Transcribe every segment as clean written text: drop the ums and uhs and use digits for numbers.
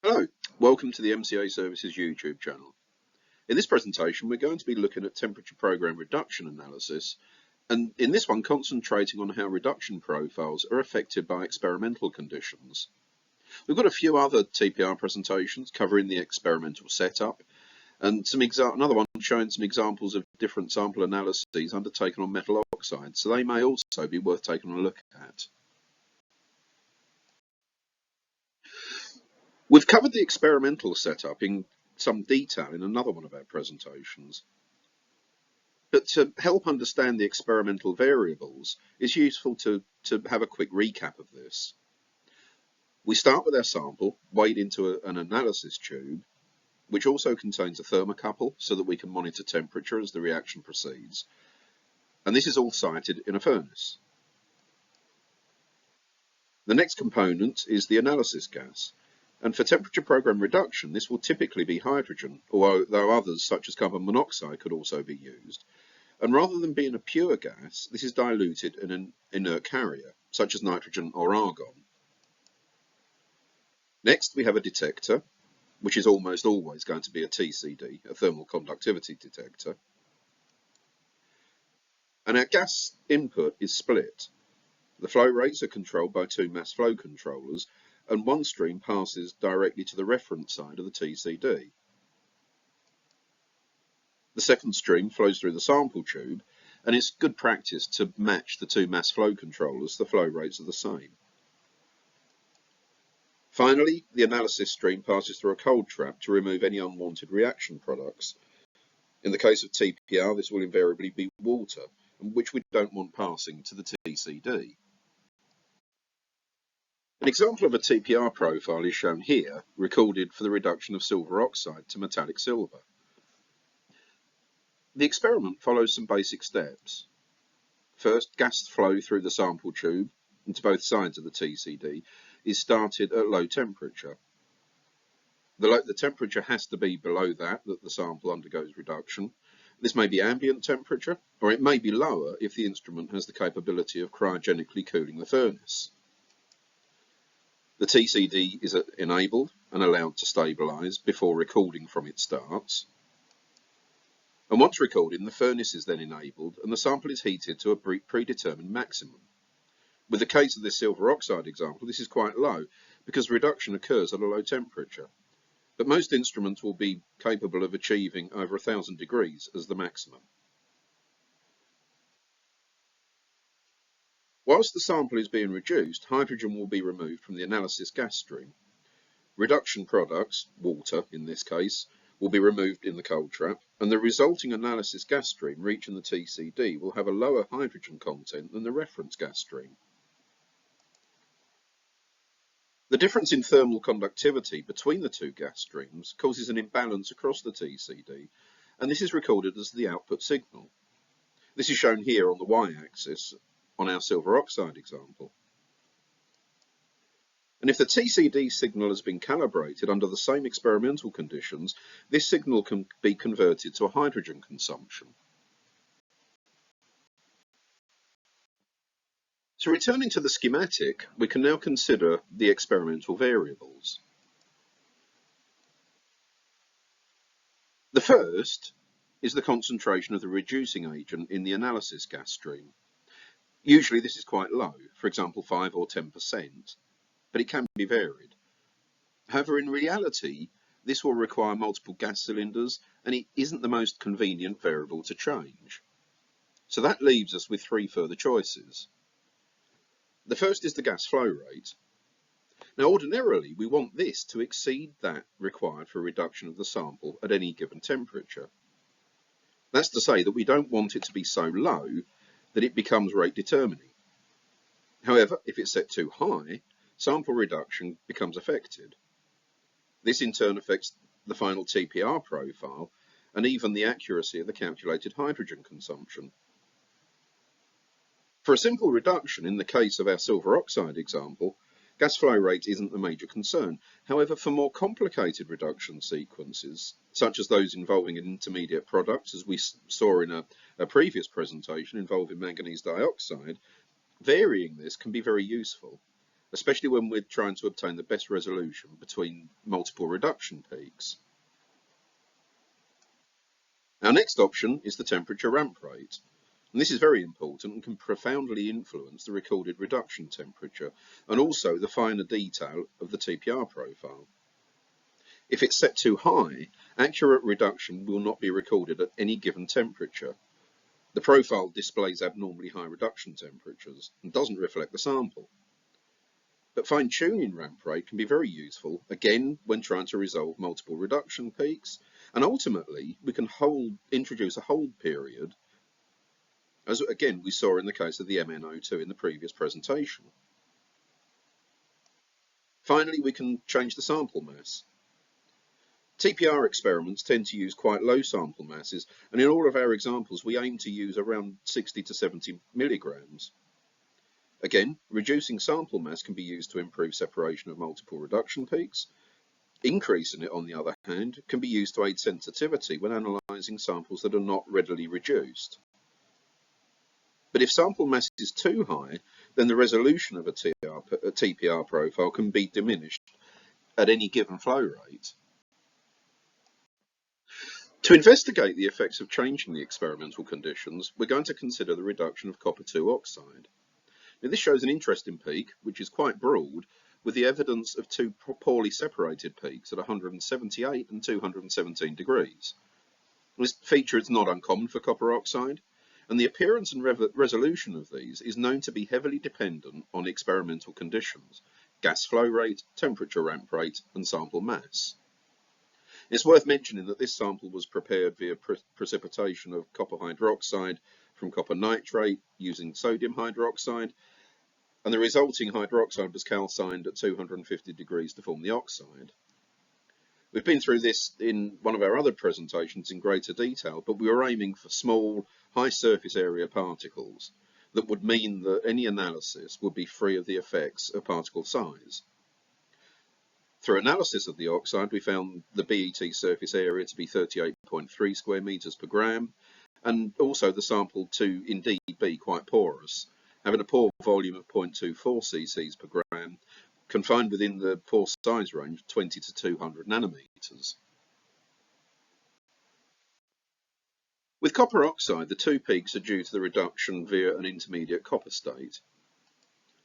Hello, welcome to the MCA Services YouTube channel. In this presentation, we're going to be looking at temperature program reduction analysis, and in this one concentrating on how reduction profiles are affected by experimental conditions. We've got a few other TPR presentations covering the experimental setup, and another one showing some examples of different sample analyses undertaken on metal oxide, so they may also be worth taking a look at. We've covered the experimental setup in some detail in another one of our presentations. But to help understand the experimental variables, it's useful to have a quick recap of this. We start with our sample, weighed into an analysis tube, which also contains a thermocouple so that we can monitor temperature as the reaction proceeds. And this is all sited in a furnace. The next component is the analysis gas. And for temperature program reduction, this will typically be hydrogen, although others such as carbon monoxide could also be used. And rather than being a pure gas, this is diluted in an inert carrier, such as nitrogen or argon. Next, we have a detector, which is almost always going to be a TCD, a thermal conductivity detector. And our gas input is split. The flow rates are controlled by two mass flow controllers, and one stream passes directly to the reference side of the TCD. The second stream flows through the sample tube, and it's good practice to match the two mass flow controllers. The flow rates are the same. Finally, the analysis stream passes through a cold trap to remove any unwanted reaction products. In the case of TPR, this will invariably be water, which we don't want passing to the TCD. An example of a TPR profile is shown here, recorded for the reduction of silver oxide to metallic silver. The experiment follows some basic steps. First, gas flow through the sample tube into both sides of the TCD is started at low temperature. The temperature has to be below that the sample undergoes reduction. This may be ambient temperature, or it may be lower if the instrument has the capability of cryogenically cooling the furnace. The TCD is enabled and allowed to stabilise before recording from it starts. And once recording, the furnace is then enabled and the sample is heated to a predetermined maximum. With the case of this silver oxide example, this is quite low because reduction occurs at a low temperature. But most instruments will be capable of achieving over 1000 degrees as the maximum. Whilst the sample is being reduced, hydrogen will be removed from the analysis gas stream. Reduction products, water in this case, will be removed in the cold trap, and the resulting analysis gas stream reaching the TCD will have a lower hydrogen content than the reference gas stream. The difference in thermal conductivity between the two gas streams causes an imbalance across the TCD, and this is recorded as the output signal. This is shown here on the y-axis on our silver oxide example. And if the TCD signal has been calibrated under the same experimental conditions, this signal can be converted to a hydrogen consumption. So returning to the schematic, we can now consider the experimental variables. The first is the concentration of the reducing agent in the analysis gas stream. Usually this is quite low, for example 5 or 10%, but it can be varied. However, in reality, this will require multiple gas cylinders and it isn't the most convenient variable to change. So that leaves us with three further choices. The first is the gas flow rate. Now ordinarily we want this to exceed that required for reduction of the sample at any given temperature. That's to say that we don't want it to be so low that it becomes rate determining. However, if it's set too high, sample reduction becomes affected. This in turn affects the final TPR profile and even the accuracy of the calculated hydrogen consumption. For a simple reduction, in the case of our silver oxide example, gas flow rate isn't the major concern. However, for more complicated reduction sequences, such as those involving an intermediate product, as we saw in a previous presentation involving manganese dioxide, varying this can be very useful. especially when we're trying to obtain the best resolution between multiple reduction peaks. Our next option is the temperature ramp rate. And this is very important and can profoundly influence the recorded reduction temperature and also the finer detail of the TPR profile. If it's set too high, accurate reduction will not be recorded at any given temperature. The profile displays abnormally high reduction temperatures and doesn't reflect the sample. But fine-tuning ramp rate can be very useful, again, when trying to resolve multiple reduction peaks, and ultimately we can introduce a hold period, as again we saw in the case of the MnO2 in the previous presentation. Finally, we can change the sample mass. TPR experiments tend to use quite low sample masses, and in all of our examples we aim to use around 60 to 70 milligrams. Again, reducing sample mass can be used to improve separation of multiple reduction peaks. Increasing it, on the other hand, can be used to aid sensitivity when analysing samples that are not readily reduced. But if sample mass is too high, then the resolution of a TPR profile can be diminished at any given flow rate. To investigate the effects of changing the experimental conditions, we're going to consider the reduction of copper-2 oxide. Now, this shows an interesting peak, which is quite broad, with the evidence of two poorly separated peaks at 178 and 217 degrees. This feature is not uncommon for copper oxide, and the appearance and resolution of these is known to be heavily dependent on experimental conditions: gas flow rate, temperature ramp rate, and sample mass. It's worth mentioning that this sample was prepared via precipitation of copper hydroxide from copper nitrate using sodium hydroxide, and the resulting hydroxide was calcined at 250 degrees to form the oxide. We've been through this in one of our other presentations in greater detail, but we were aiming for small, high surface area particles that would mean that any analysis would be free of the effects of particle size. Through analysis of the oxide, we found the BET surface area to be 38.3 square metres per gram, and also the sample to indeed be quite porous, having a pore volume of 0.24 cc's per gram, confined within the pore size range of 20 to 200 nanometres. With copper oxide, the two peaks are due to the reduction via an intermediate copper state.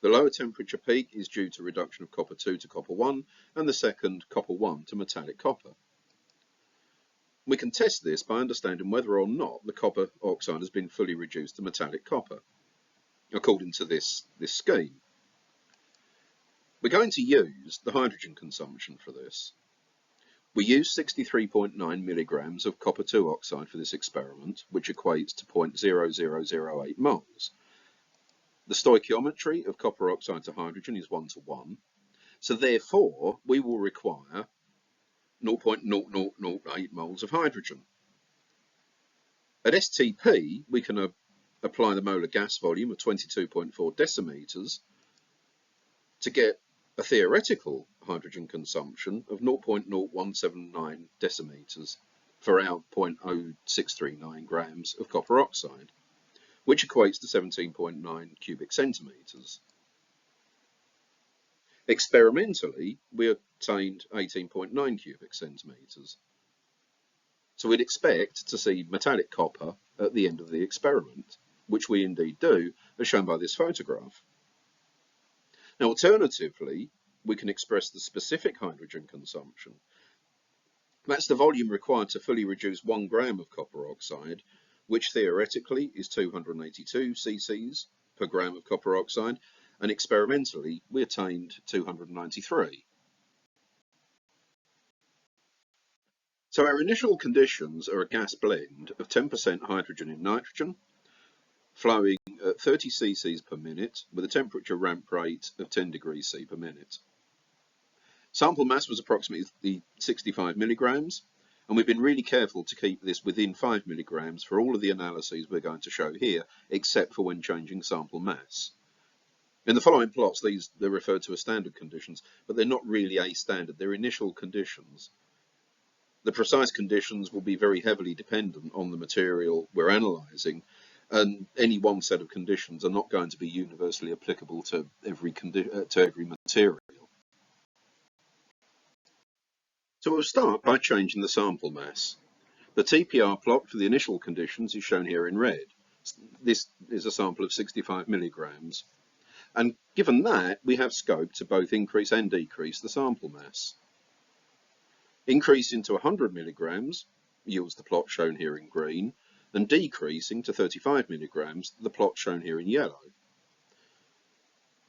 The lower temperature peak is due to reduction of copper-2 to copper-1, and the second, copper-1 to metallic copper. We can test this by understanding whether or not the copper oxide has been fully reduced to metallic copper, according to this scheme. We're going to use the hydrogen consumption for this. We use 63.9 milligrams of copper-2 oxide for this experiment, which equates to 0.0008 moles. The stoichiometry of copper oxide to hydrogen is 1:1, so therefore we will require 0.0008 moles of hydrogen. At STP, we can apply the molar gas volume of 22.4 decimeters to get a theoretical hydrogen consumption of 0.0179 decimeters for our 0.0639 grams of copper oxide, which equates to 17.9 cubic centimeters. Experimentally, we obtained 18.9 cubic centimeters. So we'd expect to see metallic copper at the end of the experiment, which we indeed do, as shown by this photograph. Now, alternatively, we can express the specific hydrogen consumption. That's the volume required to fully reduce 1 gram of copper oxide, which theoretically is 282 cc's per gram of copper oxide, and experimentally we attained 293. So our initial conditions are a gas blend of 10% hydrogen in nitrogen, flowing at 30 cc's per minute with a temperature ramp rate of 10 degrees C per minute. Sample mass was approximately 65 milligrams, and we've been really careful to keep this within 5 milligrams for all of the analyses we're going to show here, except for when changing sample mass. In the following plots, they're referred to as standard conditions, but they're not really a standard, they're initial conditions. The precise conditions will be very heavily dependent on the material we're analysing, and any one set of conditions are not going to be universally applicable to every material. So we'll start by changing the sample mass. The TPR plot for the initial conditions is shown here in red. This is a sample of 65 milligrams. And given that, we have scope to both increase and decrease the sample mass. Increasing to 100 milligrams yields the plot shown here in green, and decreasing to 35 milligrams, the plot shown here in yellow.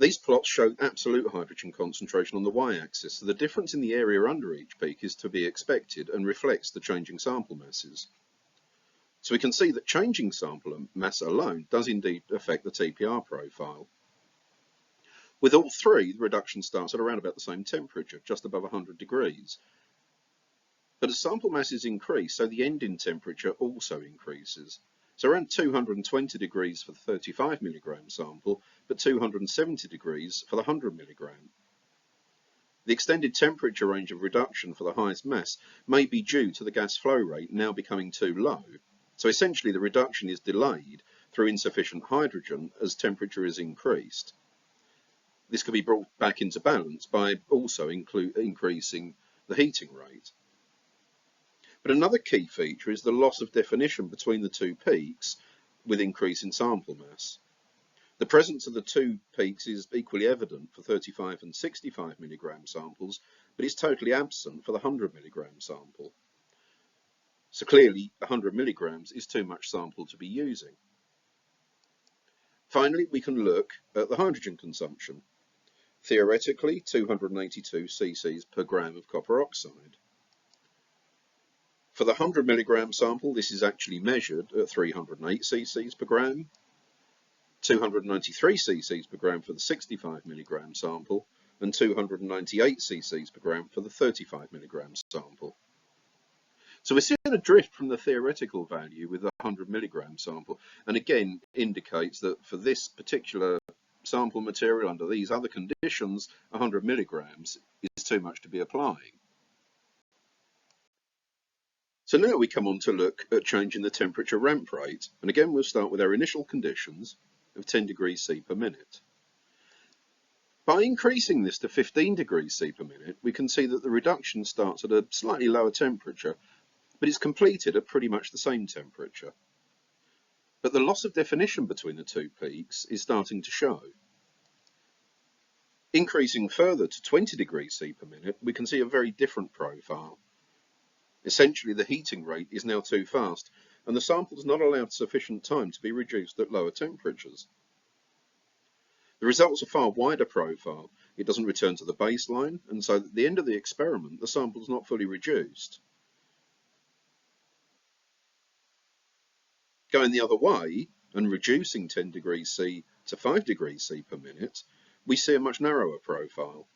These plots show absolute hydrogen concentration on the y-axis, so the difference in the area under each peak is to be expected and reflects the changing sample masses. So we can see that changing sample mass alone does indeed affect the TPR profile. With all three, the reduction starts at around about the same temperature, just above 100 degrees. But as sample masses increase, so the ending temperature also increases. So around 220 degrees for the 35 milligram sample, but 270 degrees for the 100 milligram. The extended temperature range of reduction for the highest mass may be due to the gas flow rate now becoming too low. So essentially the reduction is delayed through insufficient hydrogen as temperature is increased. This can be brought back into balance by also increasing the heating rate. But another key feature is the loss of definition between the two peaks with increase in sample mass. The presence of the two peaks is equally evident for 35 and 65 milligram samples, but is totally absent for the 100 milligram sample. So clearly 100 milligrams is too much sample to be using. Finally, we can look at the hydrogen consumption. Theoretically, 282 cc's per gram of copper oxide. For the 100 milligram sample, this is actually measured at 308 cc's per gram, 293 cc's per gram for the 65 milligram sample, and 298 cc's per gram for the 35 milligram sample. So we're seeing a drift from the theoretical value with the 100 milligram sample, and again indicates that for this particular sample material under these other conditions, 100 milligrams is too much to be applying. So now we come on to look at changing the temperature ramp rate, and again we'll start with our initial conditions of 10 degrees C per minute. By increasing this to 15 degrees C per minute, we can see that the reduction starts at a slightly lower temperature, but it's completed at pretty much the same temperature. But the loss of definition between the two peaks is starting to show. Increasing further to 20 degrees C per minute, we can see a very different profile. Essentially, the heating rate is now too fast, and the sample is not allowed sufficient time to be reduced at lower temperatures. The results are far wider profile. It doesn't return to the baseline, and so at the end of the experiment, the sample is not fully reduced. Going the other way and reducing 10 degrees C to 5 degrees C per minute, we see a much narrower profile.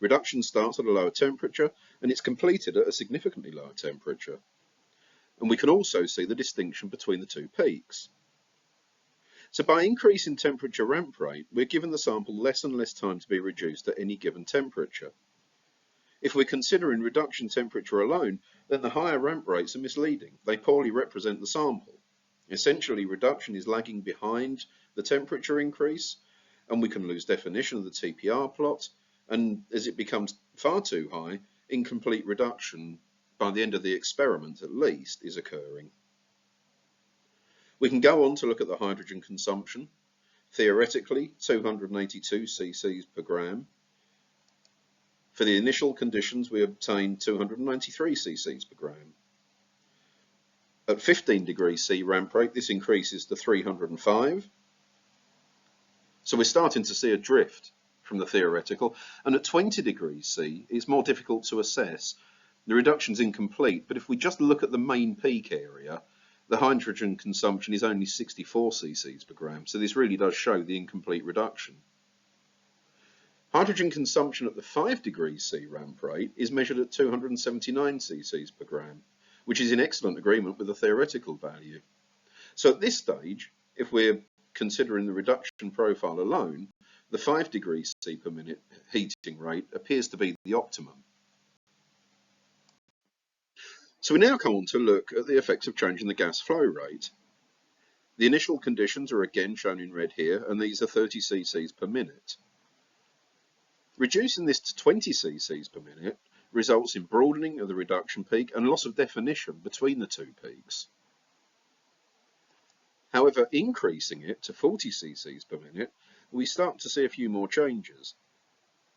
Reduction starts at a lower temperature and it's completed at a significantly lower temperature. And we can also see the distinction between the two peaks. So by increasing temperature ramp rate, we're giving the sample less and less time to be reduced at any given temperature. If we're considering reduction temperature alone, then the higher ramp rates are misleading. They poorly represent the sample. Essentially, reduction is lagging behind the temperature increase, and we can lose definition of the TPR plot, and as it becomes far too high, incomplete reduction, by the end of the experiment at least, is occurring. We can go on to look at the hydrogen consumption. Theoretically, 282 cc's per gram. For the initial conditions, we obtained 293 cc's per gram. At 15 degrees C ramp rate, this increases to 305. So we're starting to see a drift from the theoretical, and at 20 degrees C, it's more difficult to assess. The reduction's incomplete, but if we just look at the main peak area, the hydrogen consumption is only 64 cc's per gram, so this really does show the incomplete reduction. Hydrogen consumption at the 5 degrees C ramp rate is measured at 279 cc's per gram, which is in excellent agreement with the theoretical value. So at this stage, if we're considering the reduction profile alone, the 5 degrees C per minute heating rate appears to be the optimum. So we now come on to look at the effects of changing the gas flow rate. The initial conditions are again shown in red here, and these are 30 cc's per minute. Reducing this to 20 cc's per minute results in broadening of the reduction peak and loss of definition between the two peaks. However, increasing it to 40 cc's per minute, we start to see a few more changes.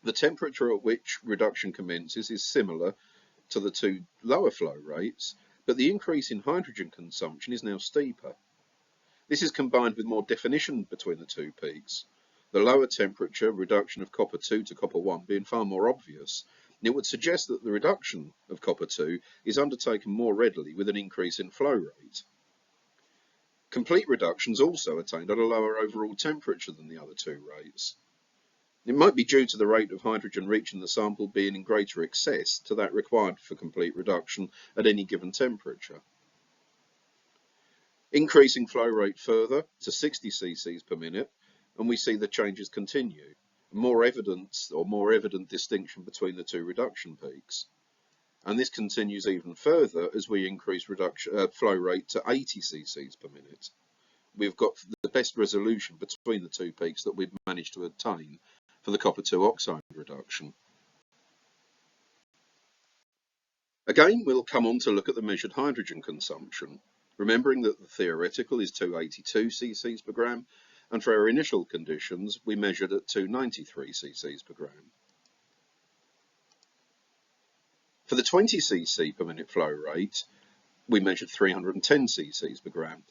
The temperature at which reduction commences is similar to the two lower flow rates, but the increase in hydrogen consumption is now steeper. This is combined with more definition between the two peaks. The lower temperature reduction of copper 2 to copper 1 being far more obvious. It would suggest that the reduction of copper 2 is undertaken more readily with an increase in flow rate. Complete reductions also attained at a lower overall temperature than the other two rates. It might be due to the rate of hydrogen reaching the sample being in greater excess to that required for complete reduction at any given temperature. Increasing flow rate further to 60 cc's per minute, and we see the changes continue. More evident distinction between the two reduction peaks. And this continues even further as we increase flow rate to 80 cc's per minute. We've got the best resolution between the two peaks that we've managed to obtain for the copper 2 oxide reduction. Again, we'll come on to look at the measured hydrogen consumption, remembering that the theoretical is 282 cc's per gram, and for our initial conditions, we measured at 293 cc's per gram. For the 20 cc per minute flow rate, we measured 310 cc's per gram.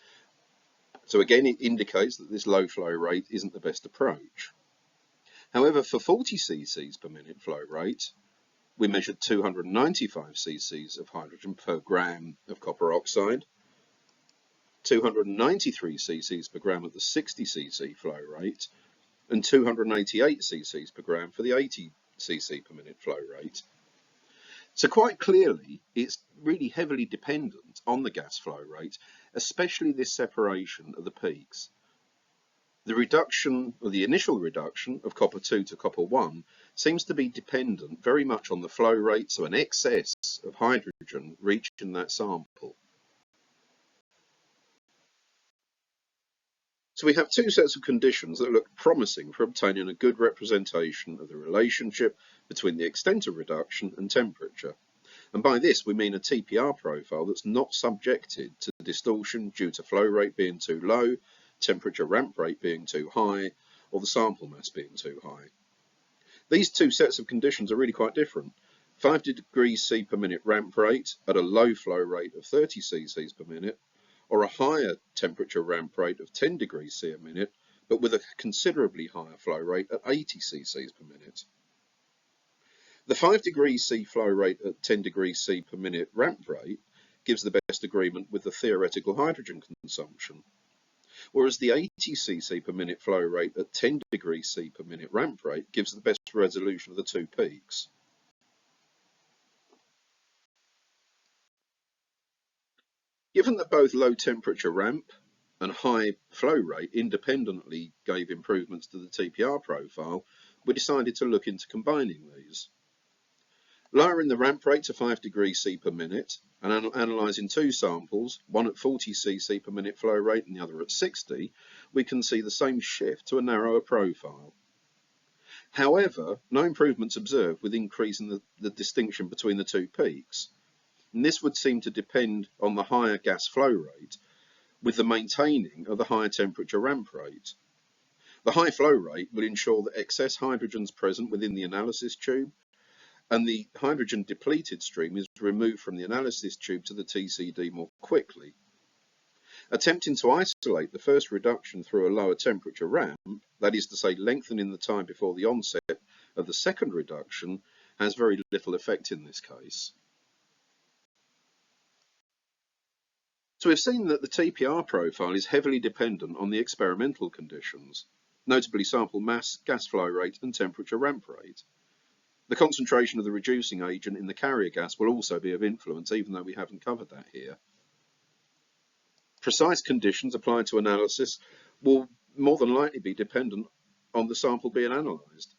So again, it indicates that this low flow rate isn't the best approach. However, for 40 cc's per minute flow rate, we measured 295 cc's of hydrogen per gram of copper oxide, 293 cc's per gram at the 60 cc flow rate, and 288 cc's per gram for the 80 cc per minute flow rate. So quite clearly, it's really heavily dependent on the gas flow rate, especially this separation of the peaks. The reduction, or the initial reduction of copper 2 to copper 1 seems to be dependent very much on the flow rate, so an excess of hydrogen reaching that sample. So we have two sets of conditions that look promising for obtaining a good representation of the relationship between the extent of reduction and temperature. And by this we mean a TPR profile that's not subjected to distortion due to flow rate being too low, temperature ramp rate being too high, or the sample mass being too high. These two sets of conditions are really quite different. 5 degrees C per minute ramp rate at a low flow rate of 30 cc's per minute, or a higher temperature ramp rate of 10 degrees C a minute, but with a considerably higher flow rate at 80 cc's per minute. The 5 degrees C flow rate at 10 degrees C per minute ramp rate gives the best agreement with the theoretical hydrogen consumption, whereas the 80 cc per minute flow rate at 10 degrees C per minute ramp rate gives the best resolution of the two peaks. Given that both low temperature ramp and high flow rate independently gave improvements to the TPR profile, we decided to look into combining these. Lowering the ramp rate to 5 degrees C per minute and analysing two samples, one at 40 cc per minute flow rate and the other at 60, we can see the same shift to a narrower profile. However, no improvements observed with increasing the distinction between the two peaks. And this would seem to depend on the higher gas flow rate with the maintaining of the higher temperature ramp rate. The high flow rate will ensure that excess hydrogen is present within the analysis tube, and the hydrogen depleted stream is removed from the analysis tube to the TCD more quickly. Attempting to isolate the first reduction through a lower temperature ramp, that is to say lengthening the time before the onset of the second reduction, has very little effect in this case. So we've seen that the TPR profile is heavily dependent on the experimental conditions, notably sample mass, gas flow rate and temperature ramp rate. The concentration of the reducing agent in the carrier gas will also be of influence, even though we haven't covered that here. Precise conditions applied to analysis will more than likely be dependent on the sample being analysed.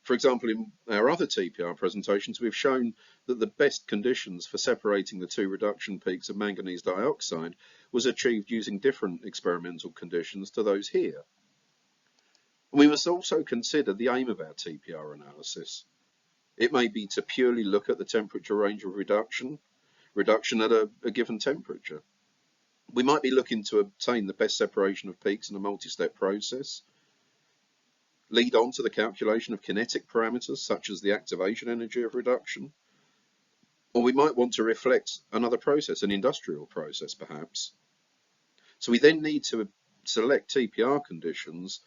For example, in our other TPR presentations, we've shown that the best conditions for separating the two reduction peaks of manganese dioxide was achieved using different experimental conditions to those here. We must also consider the aim of our TPR analysis. It may be to purely look at the temperature range of reduction at a given temperature. We might be looking to obtain the best separation of peaks in a multi-step process, lead on to the calculation of kinetic parameters such as the activation energy of reduction, or we might want to reflect another process, an industrial process perhaps. So we then need to select TPR conditions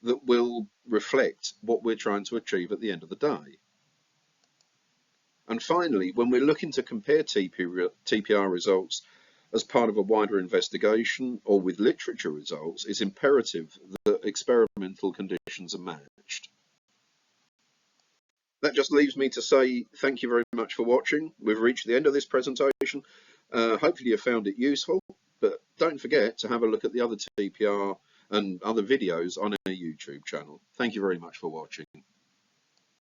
that will reflect what we're trying to achieve at the end of the day. And finally, when we're looking to compare TPR results as part of a wider investigation or with literature results, it's imperative that experimental conditions are matched. That just leaves me to say thank you very much for watching. We've reached the end of this presentation. Hopefully you found it useful, but don't forget to have a look at the other TPR and other videos on our YouTube channel. Thank you very much for watching.